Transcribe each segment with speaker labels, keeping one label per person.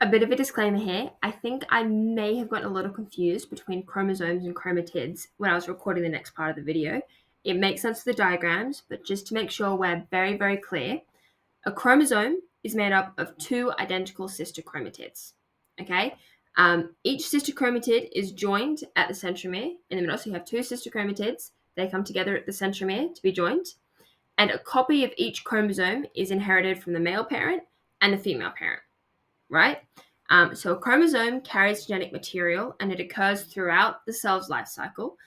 Speaker 1: A bit of a disclaimer here. I think I may have gotten a little confused between chromosomes and chromatids when I was recording the next part of the video. It makes sense for the diagrams, but just to make sure we're very, very clear, a chromosome is made up of two identical sister chromatids. Okay? Each sister chromatid is joined at the centromere in the middle. So you have two sister chromatids. They come together at the centromere to be joined. And a copy of each chromosome is inherited from the male parent and the female parent, right? So a chromosome carries genetic material and it occurs throughout the cell's life cycle.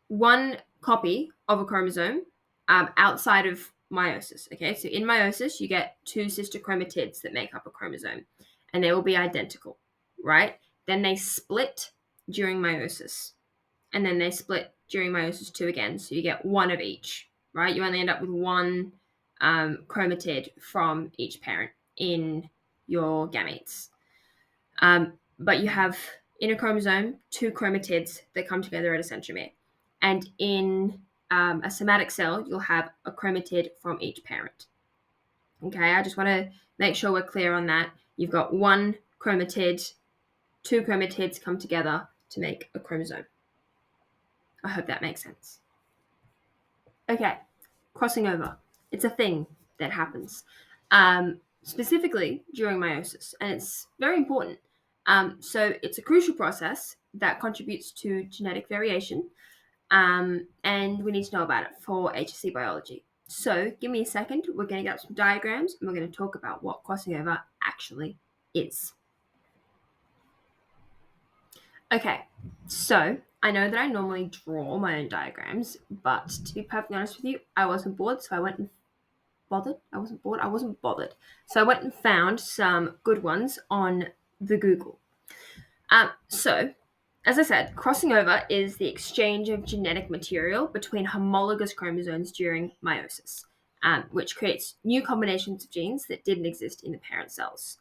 Speaker 1: One copy of a chromosome outside of meiosis. Okay, so in meiosis, you get two sister chromatids that make up a chromosome, and they will be identical, right? Then they split during meiosis, and then they split during meiosis 2 again, so you get one of each, right? You only end up with one chromatid from each parent in your gametes. But you have in a chromosome two chromatids that come together at a centromere. And in a somatic cell, you'll have a chromatid from each parent. Okay, I just want to make sure we're clear on that. You've got one chromatid, two chromatids come together to make a chromosome. I hope that makes sense. Okay, crossing over. It's a thing that happens, specifically during meiosis, and it's very important. So it's a crucial process that contributes to genetic variation, and we need to know about it for HSC biology. So give me a second. We're going to get up some diagrams, and we're going to talk about what crossing over actually is. Okay, so I know that I normally draw my own diagrams, but to be perfectly honest with you, I wasn't bored, so I went and I wasn't bothered. So I went and found some good ones on the Google. So, as I said, crossing over is the exchange of genetic material between homologous chromosomes during meiosis, which creates new combinations of genes that didn't exist in the parent cells.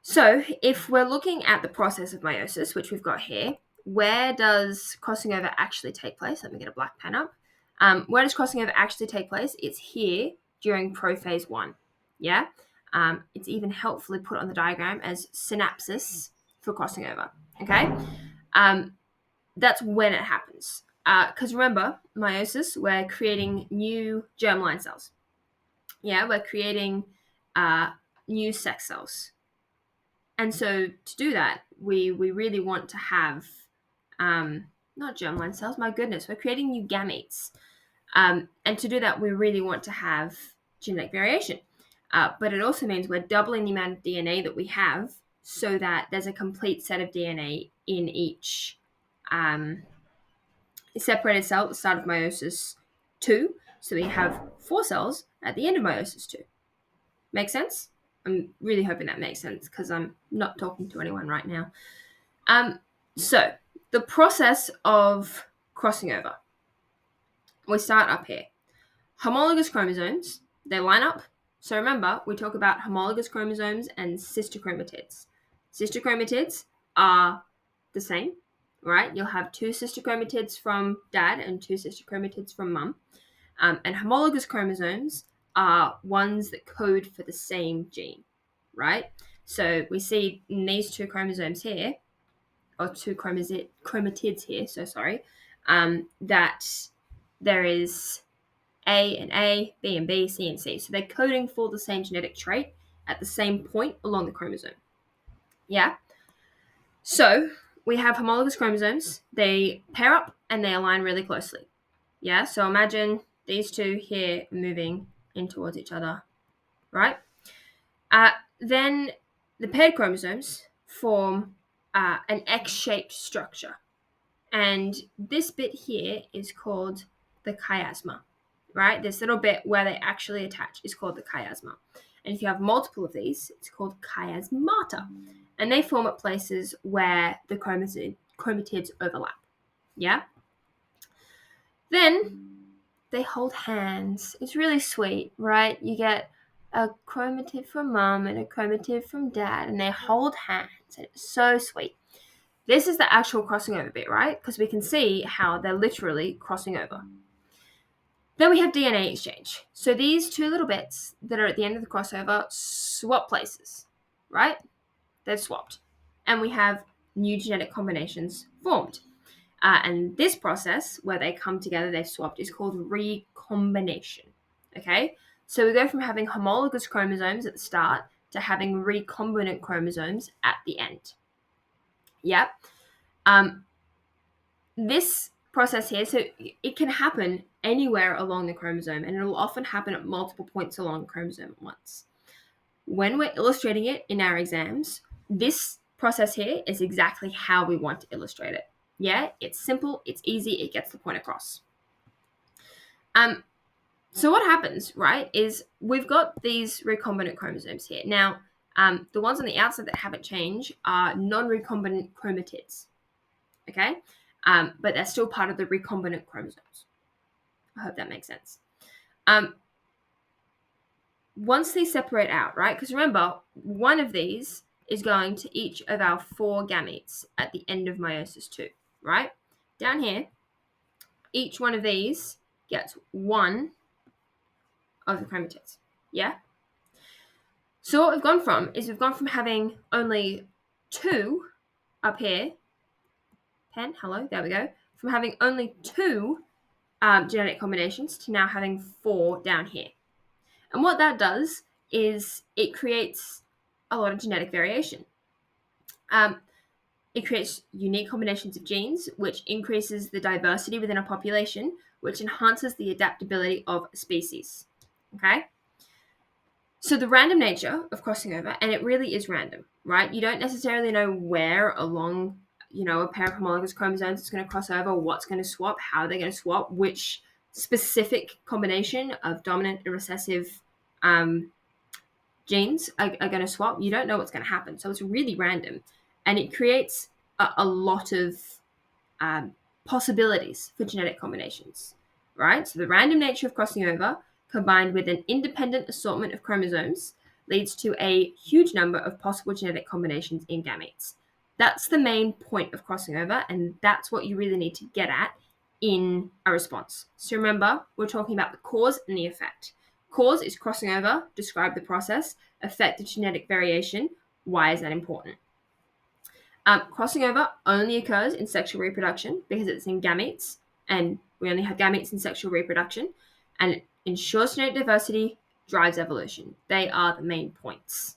Speaker 1: So, if we're looking at the process of meiosis, which we've got here, where does crossing over actually take place? Let me get a black pen up. Where does crossing over actually take place? It's here during prophase 1. Yeah? It's even helpfully put on the diagram as synapsis for crossing over. Okay? That's when it happens. Because remember, meiosis, we're creating new germline cells. Yeah, we're creating new sex cells. And so to do that, we really want to have not germline cells, my goodness, we're creating new gametes. And to do that, we really want to have genetic variation. But it also means we're doubling the amount of DNA that we have so that there's a complete set of DNA in each separated cell at the start of meiosis 2. So we have 4 cells at the end of meiosis 2. Make sense? I'm really hoping that makes sense because I'm not talking to anyone right now. So the process of crossing over. We start up here. Homologous chromosomes, they line up. So remember, we talk about homologous chromosomes and sister chromatids. Sister chromatids are the same, right? You'll have 2 sister chromatids from dad and 2 sister chromatids from mum. And homologous chromosomes are ones that code for the same gene, right? So we see in these 2 chromosomes here, or 2 chromatids here, that there is A and A, B and B, C and C. So they're coding for the same genetic trait at the same point along the chromosome. Yeah? So we have homologous chromosomes. They pair up and they align really closely. Yeah? So imagine these 2 here moving in towards each other, right? Then the paired chromosomes form an X-shaped structure. And this bit here is called the chiasma, right? This little bit where they actually attach is called the chiasma. And if you have multiple of these, it's called chiasmata. And they form at places where the chromatids overlap. Yeah? Then they hold hands. It's really sweet, right? You get a chromatid from mum and a chromatid from dad, and they hold hands. And it's so sweet. This is the actual crossing over bit, right? Because we can see how they're literally crossing over. Then we have DNA exchange. So these 2 little bits that are at the end of the crossover swap places. right? They've swapped. And we have new genetic combinations formed. And this process, where they come together, they've swapped, is called recombination. Okay? So we go from having homologous chromosomes at the start to having recombinant chromosomes at the end. Yep. This process here, so it can happen anywhere along the chromosome, and it'll often happen at multiple points along the chromosome at once. When we're illustrating it in our exams, this process here is exactly how we want to illustrate it. Yeah, it's simple, it's easy, it gets the point across. So what happens, right, is we've got these recombinant chromosomes here. Now, the ones on the outside that haven't changed are non-recombinant chromatids, okay? But they're still part of the recombinant chromosomes. I hope that makes sense. Once these separate out, right, because remember, one of these is going to each of our 4 gametes at the end of meiosis 2, right? Down here, each one of these gets one of the chromatids, yeah? So what we've gone from is we've gone from having only 2 up here, pen, hello, there we go, from having only 2 genetic combinations to now having 4 down here. And what that does is it creates a lot of genetic variation. It creates unique combinations of genes, which increases the diversity within a population, which enhances the adaptability of a species. Okay? So the random nature of crossing over, and it really is random, right? You don't necessarily know where along, a pair of homologous chromosomes is going to cross over, what's going to swap, how they're going to swap, which specific combination of dominant and recessive genes are going to swap. You don't know what's going to happen. So it's really random. And it creates a lot of possibilities for genetic combinations, right? So the random nature of crossing over combined with an independent assortment of chromosomes leads to a huge number of possible genetic combinations in gametes. That's the main point of crossing over, and that's what you really need to get at in a response. So remember, we're talking about the cause and the effect. Cause is crossing over, describe the process. Effect is genetic variation. Why is that important? Crossing over only occurs in sexual reproduction because it's in gametes, and we only have gametes in sexual reproduction, and it ensures genetic diversity, drives evolution. They are the main points.